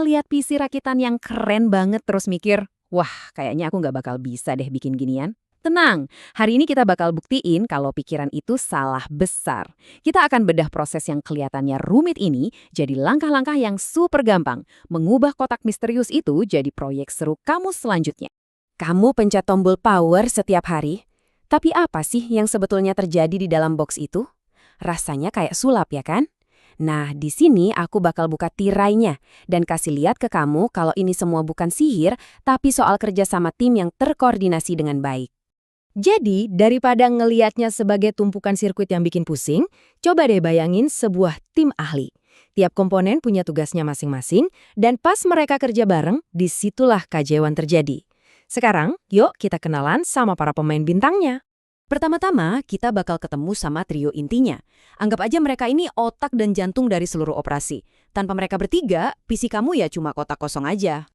ngeliat PC rakitan yang keren banget terus mikir, wah kayaknya aku nggak bakal bisa deh bikin ginian. Tenang, hari ini kita bakal buktiin kalau pikiran itu salah besar. Kita akan bedah proses yang kelihatannya rumit ini jadi langkah-langkah yang super gampang. Mengubah kotak misterius itu jadi proyek seru kamu selanjutnya. Kamu pencet tombol power setiap hari, tapi apa sih yang sebetulnya terjadi di dalam box itu? Rasanya kayak sulap ya kan? Nah, di sini aku bakal buka tirainya dan kasih lihat ke kamu kalau ini semua bukan sihir, tapi soal kerja sama tim yang terkoordinasi dengan baik. Jadi, daripada ngeliatnya sebagai tumpukan sirkuit yang bikin pusing, coba deh bayangin sebuah tim ahli. Tiap komponen punya tugasnya masing-masing, dan pas mereka kerja bareng, disitulah keajaiban terjadi. Sekarang, yuk kita kenalan sama para pemain bintangnya. Pertama-tama, kita bakal ketemu sama trio intinya. Anggap aja mereka ini otak dan jantung dari seluruh operasi. Tanpa mereka bertiga, PC kamu ya cuma kotak kosong aja.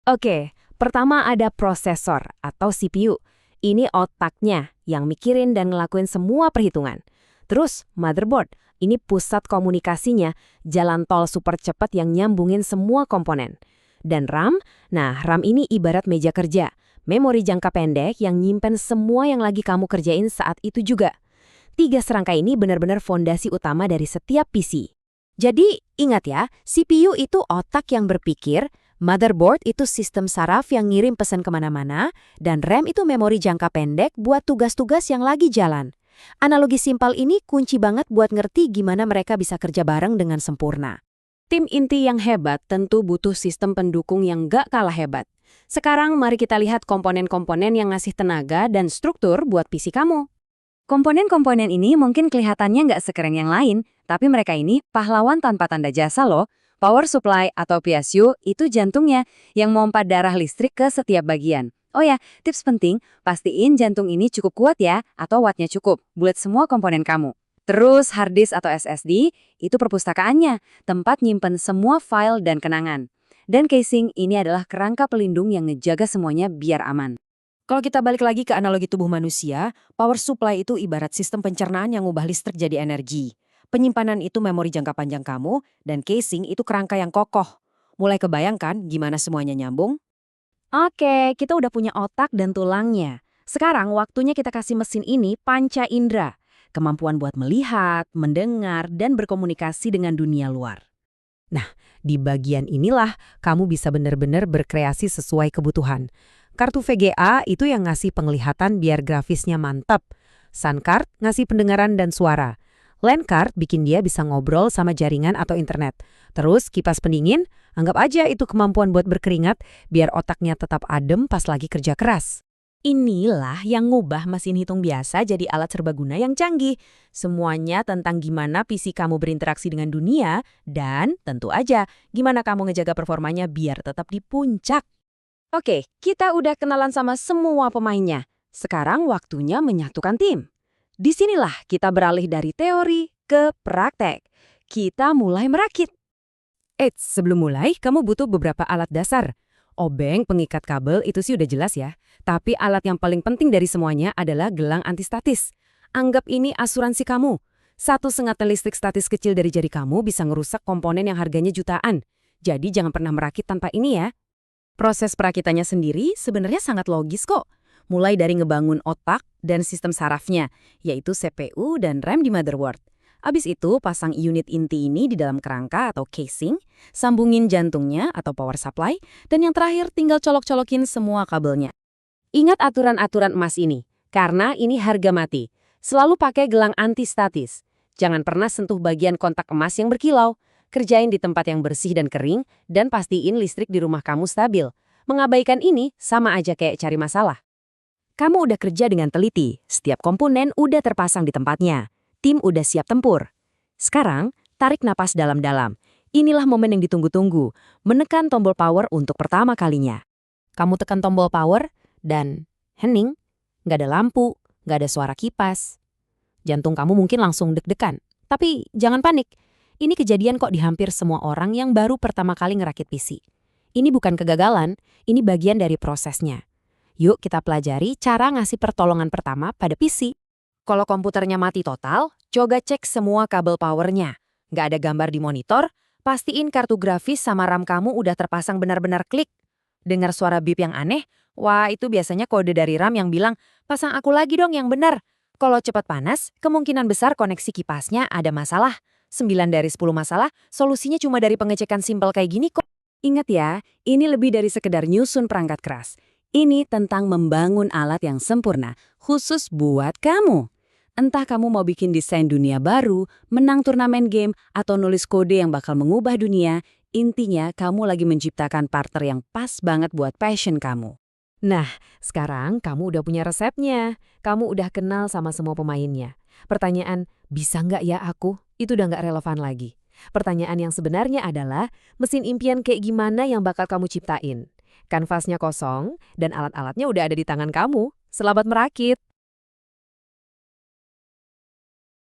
Oke, pertama ada prosesor atau CPU. Ini otaknya yang mikirin dan ngelakuin semua perhitungan. Terus, motherboard. Ini pusat komunikasinya, jalan tol super cepat yang nyambungin semua komponen. Dan RAM, nah RAM ini ibarat meja kerja. Memori jangka pendek yang nyimpen semua yang lagi kamu kerjain saat itu juga. 3 serangkai ini benar-benar fondasi utama dari setiap PC. Jadi, ingat ya, CPU itu otak yang berpikir, motherboard itu sistem saraf yang ngirim pesan kemana-mana, dan RAM itu memori jangka pendek buat tugas-tugas yang lagi jalan. Analogi simpel ini kunci banget buat ngerti gimana mereka bisa kerja bareng dengan sempurna. Tim inti yang hebat tentu butuh sistem pendukung yang gak kalah hebat. Sekarang mari kita lihat komponen-komponen yang ngasih tenaga dan struktur buat PC kamu. Komponen-komponen ini mungkin kelihatannya nggak sekeren yang lain, tapi mereka ini pahlawan tanpa tanda jasa loh. Power supply atau PSU itu jantungnya yang mompa darah listrik ke setiap bagian. Oh ya, tips penting, pastiin jantung ini cukup kuat ya, atau wattnya cukup buat semua komponen kamu. Terus hard disk atau SSD, itu perpustakaannya, tempat nyimpen semua file dan kenangan. Dan casing ini adalah kerangka pelindung yang ngejaga semuanya biar aman. Kalau kita balik lagi ke analogi tubuh manusia, power supply itu ibarat sistem pencernaan yang ngubah listrik jadi energi. Penyimpanan itu memori jangka panjang kamu, dan casing itu kerangka yang kokoh. Mulai kebayangkan gimana semuanya nyambung? Oke, kita udah punya otak dan tulangnya. Sekarang waktunya kita kasih mesin ini panca indera. Kemampuan buat melihat, mendengar, dan berkomunikasi dengan dunia luar. Nah, di bagian inilah kamu bisa benar-benar berkreasi sesuai kebutuhan. Kartu VGA itu yang ngasih penglihatan biar grafisnya mantap. Sun card ngasih pendengaran dan suara. LAN card bikin dia bisa ngobrol sama jaringan atau internet. Terus kipas pendingin, anggap aja itu kemampuan buat berkeringat biar otaknya tetap adem pas lagi kerja keras. Inilah yang ngubah mesin hitung biasa jadi alat serbaguna yang canggih. Semuanya tentang gimana PC kamu berinteraksi dengan dunia dan tentu aja gimana kamu ngejaga performanya biar tetap di puncak. Oke, kita udah kenalan sama semua pemainnya. Sekarang waktunya menyatukan tim. Disinilah kita beralih dari teori ke praktek. Kita mulai merakit. Sebelum mulai, kamu butuh beberapa alat dasar. Obeng, pengikat kabel, itu sih udah jelas ya. Tapi alat yang paling penting dari semuanya adalah gelang antistatis. Anggap ini asuransi kamu. Satu sengatan listrik statis kecil dari jari kamu bisa ngerusak komponen yang harganya jutaan. Jadi jangan pernah merakit tanpa ini ya. Proses perakitannya sendiri sebenarnya sangat logis kok. Mulai dari ngebangun otak dan sistem sarafnya, yaitu CPU dan RAM di motherboard. Abis itu, pasang unit inti ini di dalam kerangka atau casing, sambungin jantungnya atau power supply, dan yang terakhir tinggal colok-colokin semua kabelnya. Ingat aturan-aturan emas ini, karena ini harga mati. Selalu pakai gelang anti-statis. Jangan pernah sentuh bagian kontak emas yang berkilau. Kerjain di tempat yang bersih dan kering, dan pastiin listrik di rumah kamu stabil. Mengabaikan ini sama aja kayak cari masalah. Kamu udah kerja dengan teliti, setiap komponen udah terpasang di tempatnya. Tim udah siap tempur. Sekarang, tarik napas dalam-dalam. Inilah momen yang ditunggu-tunggu, menekan tombol power untuk pertama kalinya. Kamu tekan tombol power, dan hening, nggak ada lampu, nggak ada suara kipas. Jantung kamu mungkin langsung deg-degan. Tapi jangan panik, ini kejadian kok di hampir semua orang yang baru pertama kali ngerakit PC. Ini bukan kegagalan, ini bagian dari prosesnya. Yuk kita pelajari cara ngasih pertolongan pertama pada PC. Kalau komputernya mati total, coba cek semua kabel powernya. Nggak ada gambar di monitor, Pastiin kartu grafis sama RAM kamu udah terpasang benar-benar klik. Dengar suara bip yang aneh? Wah, itu biasanya kode dari RAM yang bilang, pasang aku lagi dong yang benar. Kalau cepat panas, kemungkinan besar koneksi kipasnya ada masalah. 9 dari 10 masalah, solusinya cuma dari pengecekan simpel kayak gini kok. Ingat ya, ini lebih dari sekedar nyusun perangkat keras. Ini tentang membangun alat yang sempurna, khusus buat kamu. Entah kamu mau bikin desain dunia baru, menang turnamen game, atau nulis kode yang bakal mengubah dunia, intinya kamu lagi menciptakan partner yang pas banget buat passion kamu. Nah, sekarang kamu udah punya resepnya. Kamu udah kenal sama semua pemainnya. Pertanyaan, bisa nggak ya aku? Itu udah nggak relevan lagi. Pertanyaan yang sebenarnya adalah, mesin impian kayak gimana yang bakal kamu ciptain? Kanvasnya kosong, dan alat-alatnya udah ada di tangan kamu. Selamat merakit!